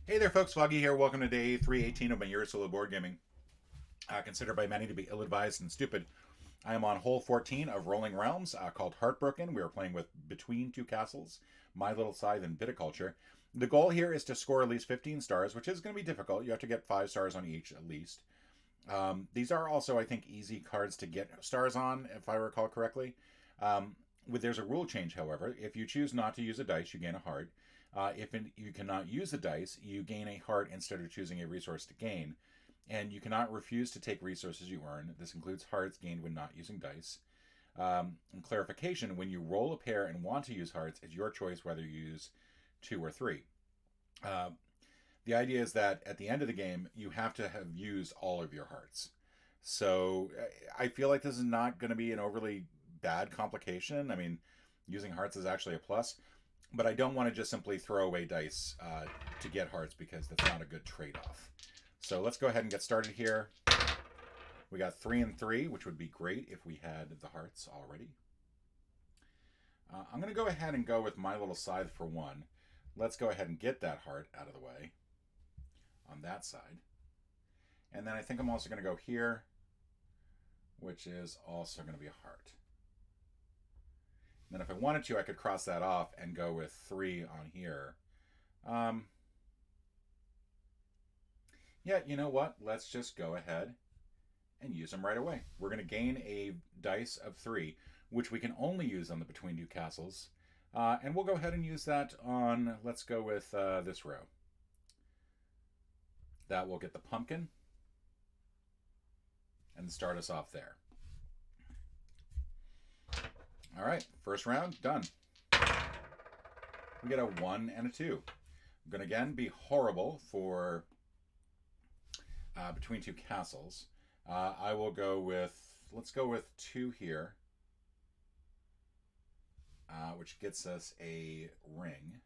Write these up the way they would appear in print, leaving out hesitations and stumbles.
Hey there, folks. Foggy here. Welcome to day 318 of my year solo board gaming. Considered by many to be ill-advised and stupid. I am on hole 14 of Rolling Realms, called Heartbroken. We are playing with Between Two Castles, My Little Scythe, and Viticulture. The goal here is to score at least 15 stars, which is going to be difficult. You have to get 5 stars on each at least. These are also, I think, easy cards to get stars on, if I recall correctly. There's a rule change, however. If you choose not to use a dice, you gain a heart. If you cannot use the dice, you gain a heart instead of choosing a resource to gain. And you cannot refuse to take resources you earn. This includes hearts gained when not using dice. And clarification, when you roll a pair and want to use hearts, it's your choice whether you use 2 or 3. The idea is that at the end of the game, you have to have used all of your hearts. So I feel like this is not going to be an overly bad complication. I mean, using hearts is actually a plus. But I don't want to just simply throw away dice to get hearts because that's not a good trade-off. So let's go ahead and get started here. We got 3 and 3, which would be great if we had the hearts already. I'm going to go ahead and go with My Little Scythe for 1. Let's go ahead and get that heart out of the way on that side. And then I think I'm also going to go here, which is also going to be a heart. And then if I wanted to, I could cross that off and go with 3 on here. Yeah, you know what? Let's just go ahead and use them right away. We're going to gain a dice of 3, which we can only use on the Between Two Castles. And we'll go ahead and use that on, let's go with this row. That will get the pumpkin and start us off there. All right, first round, done. We get a 1 and a 2. I'm going to again be horrible for Between Two Castles. I will go with, let's go with 2 here, which gets us a ring.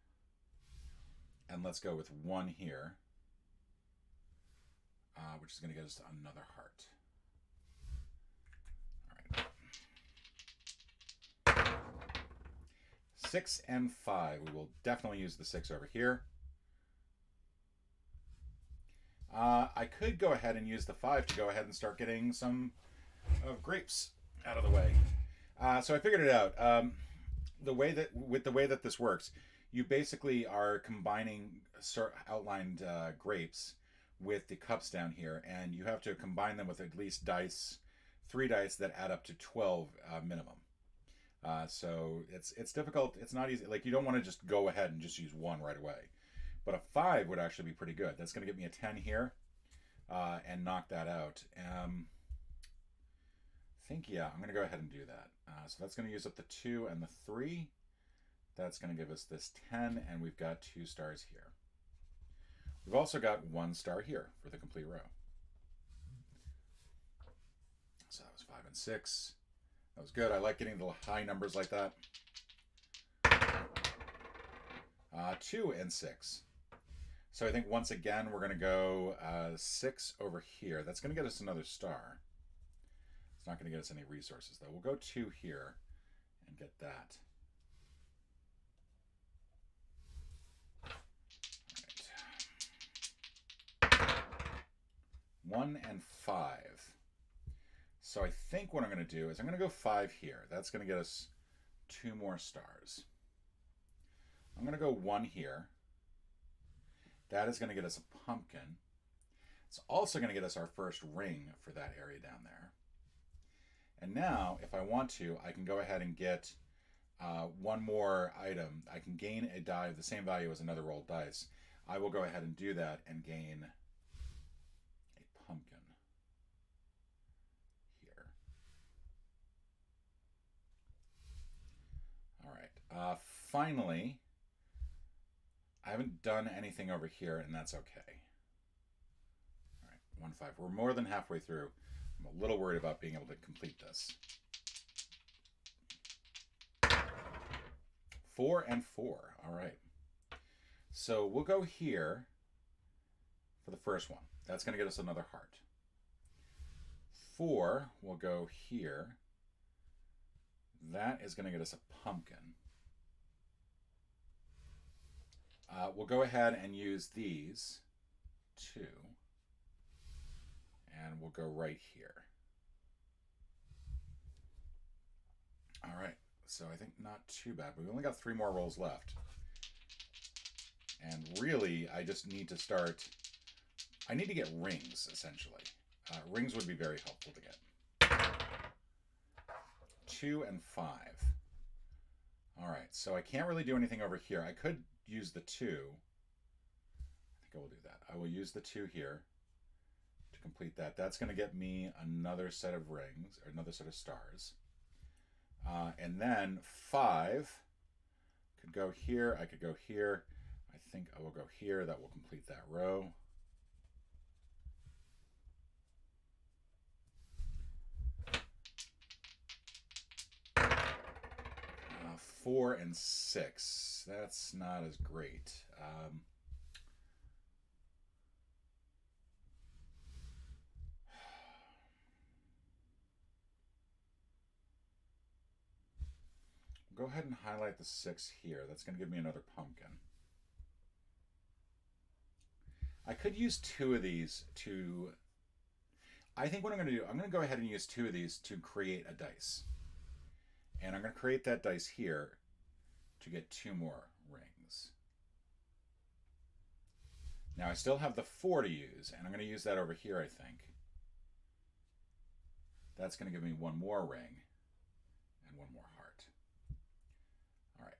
And let's go with 1 here, which is going to get us another heart. 6 and 5. We will definitely use the 6 over here. I could go ahead and use the 5 to go ahead and start getting some of grapes out of the way. So I figured it out. With the way that this works, you basically are combining outlined grapes with the cups down here, and you have to combine them with at least 3 dice that add up to 12 minimum. So it's difficult. It's not easy. Like, you don't want to just go ahead and just use 1 right away. But a 5 would actually be pretty good. That's going to give me a 10 here and knock that out. I think, yeah, I'm going to go ahead and do that. So that's going to use up the 2 and the 3. That's going to give us this 10, and we've got 2 stars here. We've also got 1 star here for the complete row. So that was 5 and 6. That was good. I like getting the high numbers like that. 2 and 6. So I think once again we're going to go 6 over here. That's going to get us another star. It's not going to get us any resources, though. We'll go 2 here and get that. All right. 1 and 5. So I think what I'm going to do is I'm going to go 5 here. That's going to get us 2 more stars. I'm going to go 1 here. That is going to get us a pumpkin. It's also going to get us our first ring for that area down there. And now, if I want to, I can go ahead and get 1 more item. I can gain a die of the same value as another rolled dice. I will go ahead and do that and gain a pumpkin. Finally, I haven't done anything over here, and that's okay. All right, 1, 5. We're more than halfway through. I'm a little worried about being able to complete this. 4 and 4. All right. So we'll go here for the first one. That's going to get us another heart. 4 will go here. That is going to get us a pumpkin. We'll go ahead and use these two, and we'll go right here. All right, so I think not too bad. We've only got 3 more rolls left. And really, I just need to start... I need to get rings, essentially. Rings would be very helpful to get. 2 and 5. All right, so I can't really do anything over here. I could use the 2. I think I will do that. I will use the 2 here to complete that. That's going to get me another set of rings, or another set of stars. And then 5 could go here. I could go here. I think I will go here. That will complete that row. 4 and 6. That's not as great. Go ahead and highlight the 6 here. That's going to give me another pumpkin. I could use 2 of these to... I think what I'm going to do, I'm going to go ahead and use 2 of these to create a dice. And I'm going to create that dice here to get 2 more rings. Now I still have the 4 to use, and I'm going to use that over here, I think. That's going to give me 1 more ring and 1 more heart. All right.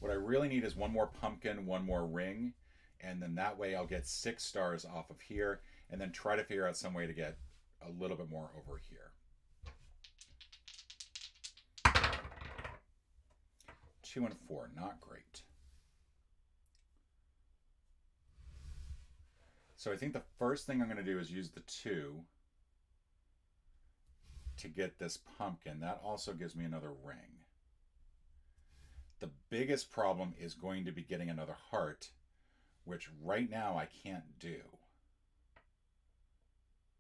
What I really need is 1 more pumpkin, 1 more ring, and then that way I'll get 6 stars off of here, and then try to figure out some way to get a little bit more over here. 2 and 4, not great. So I think the first thing I'm going to do is use the 2 to get this pumpkin. That also gives me another ring. The biggest problem is going to be getting another heart, which right now I can't do.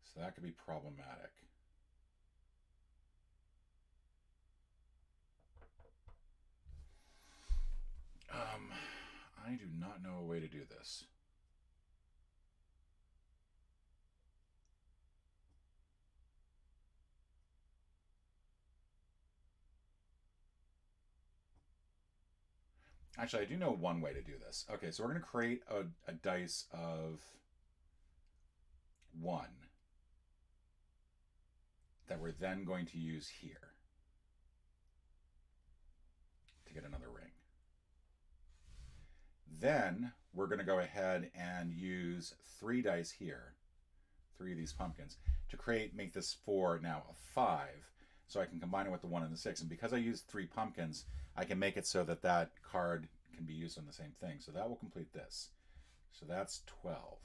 So that could be problematic. I do not know a way to do this. Actually, I do know one way to do this. Okay, so we're going to create a dice of 1 that we're then going to use here to get another ring. Then we're going to go ahead and use 3 dice here, 3 of these pumpkins, to make this 4 now a 5, so I can combine it with the 1 and the 6. And because I used 3 pumpkins, I can make it so that that card can be used on the same thing. So that will complete this. So that's 12.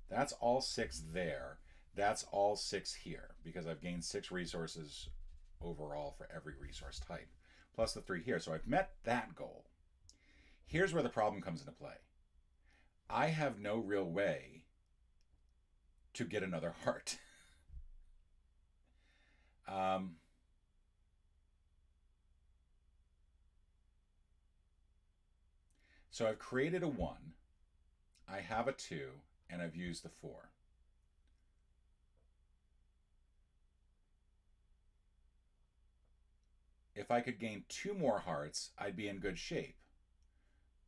That's all 6 there. That's all 6 here, because I've gained 6 resources overall for every resource type, plus the 3 here. So I've met that goal. Here's where the problem comes into play. I have no real way to get another heart. So I've created a 1, I have a 2, and I've used the 4. If I could gain 2 more hearts, I'd be in good shape.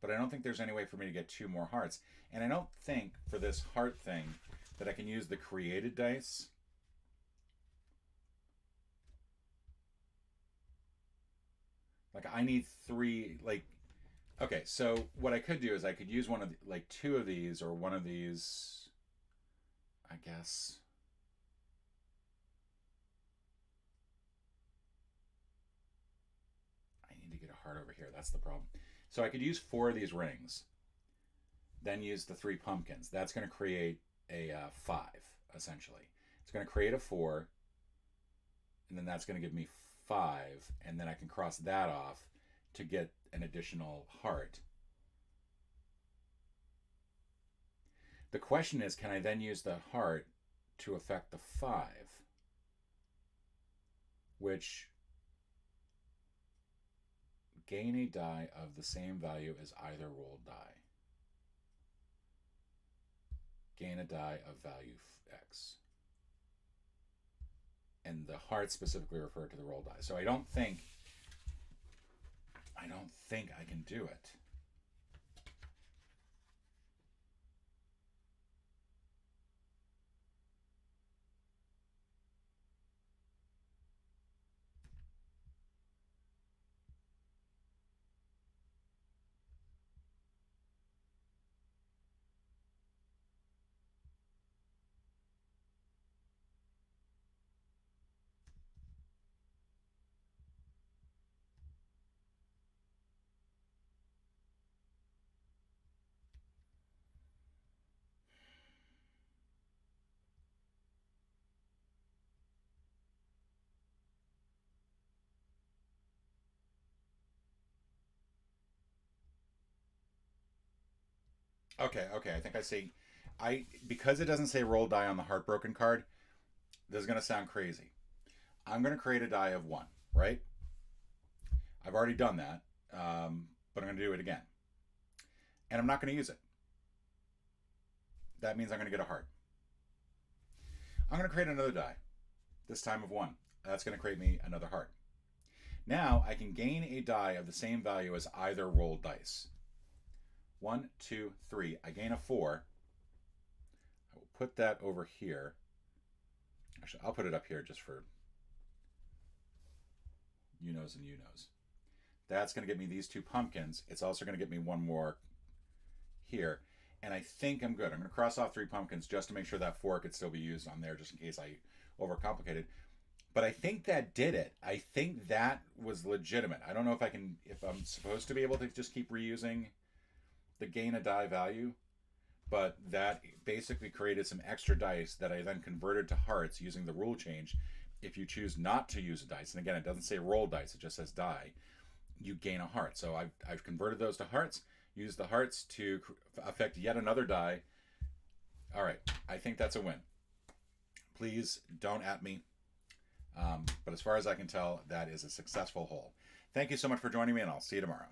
But I don't think there's any way for me to get 2 more hearts. And I don't think for this heart thing that I can use the created dice. Like I need 3, like, okay, so what I could do is I could use one of the, like 2 of these or 1 of these, I guess. I need to get a heart over here. That's the problem. So I could use 4 of these rings, then use the 3 pumpkins. That's going to create a 5, essentially. It's going to create a 4, and then that's going to give me 5, and then I can cross that off to get an additional heart. The question is, can I then use the heart to affect the 5? Which... gain a die of the same value as either rolled die. gain a die of value X. And the hearts specifically refer to the roll die. So I don't think I can do it. Okay, okay. I think I see. Because it doesn't say roll die on the heartbroken card, this is gonna sound crazy. I'm gonna create a die of 1, right? I've already done that, but I'm gonna do it again, and I'm not gonna use it. That means I'm gonna get a heart. I'm gonna create another die, this time of 1. That's gonna create me another heart. Now I can gain a die of the same value as either rolled dice. 1, 2, 3. I gain a 4. I will put that over here. Actually, I'll put it up here just for you knows and you knows. That's going to get me these 2 pumpkins. It's also going to get me 1 more here. And I think I'm good. I'm going to cross off 3 pumpkins just to make sure that 4 could still be used on there just in case I overcomplicate it. But I think that did it. I think that was legitimate. I don't know if I'm supposed to be able to just keep reusing the gain a die value, but that basically created some extra dice that I then converted to hearts using the rule change. If you choose not to use a dice, and again, it doesn't say roll dice, it just says die, you gain a heart. So I've converted those to hearts, used the hearts to affect yet another die. All right, I think that's a win. Please don't at me. But as far as I can tell, that is a successful hole. Thank you so much for joining me, and I'll see you tomorrow.